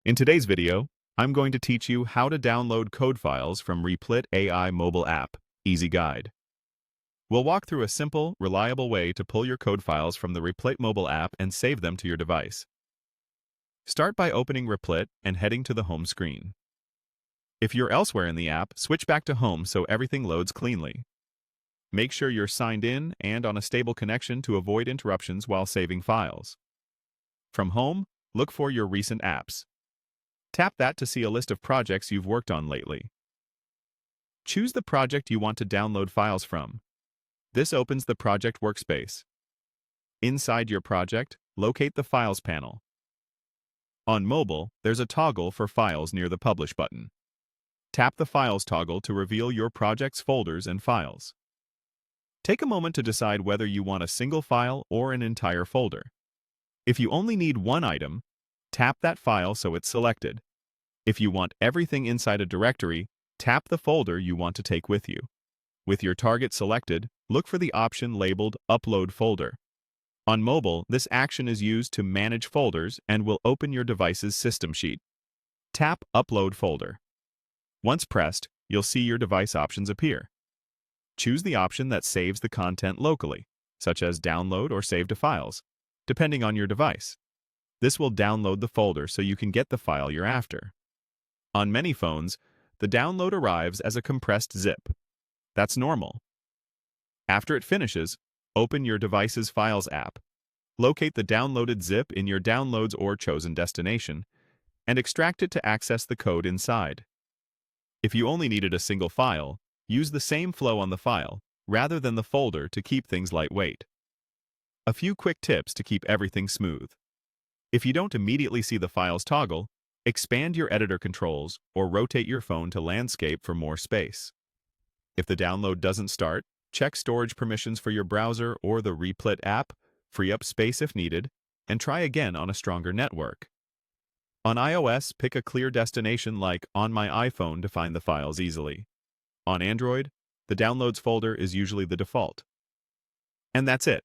In today's video, I'm going to teach you how to download code files from Replit AI mobile app. Easy guide. We'll walk through a simple, reliable way to pull your code files from the Replit mobile app and save them to your device. Start by opening Replit and heading to the home screen. If you're elsewhere in the app, switch back to home so everything loads cleanly. Make sure you're signed in and on a stable connection to avoid interruptions while saving files. From home, look for your recent apps. Tap that to see a list of projects you've worked on lately. Choose the project you want to download files from. This opens the project workspace. Inside your project, locate the Files panel. On mobile, there's a toggle for files near the Publish button. Tap the Files toggle to reveal your project's folders and files. Take a moment to decide whether you want a single file or an entire folder. If you only need one item, tap that file so it's selected. If you want everything inside a directory, tap the folder you want to take with you. With your target selected, look for the option labeled Upload Folder. On mobile, this action is used to manage folders and will open your device's system sheet. Tap Upload Folder. Once pressed, you'll see your device options appear. Choose the option that saves the content locally, such as Download or Save to Files, depending on your device. This will download the folder so you can get the file you're after. On many phones, the download arrives as a compressed zip. That's normal. After it finishes, open your device's Files app. Locate the downloaded zip in your Downloads or chosen destination, and extract it to access the code inside. If you only needed a single file, use the same flow on the file, rather than the folder to keep things lightweight. A few quick tips to keep everything smooth. If you don't immediately see the files toggle, expand your editor controls or rotate your phone to landscape for more space. If the download doesn't start, check storage permissions for your browser or the Replit app, free up space if needed, and try again on a stronger network. On iOS, pick a clear destination like On My iPhone to find the files easily. On Android, the Downloads folder is usually the default. And that's it.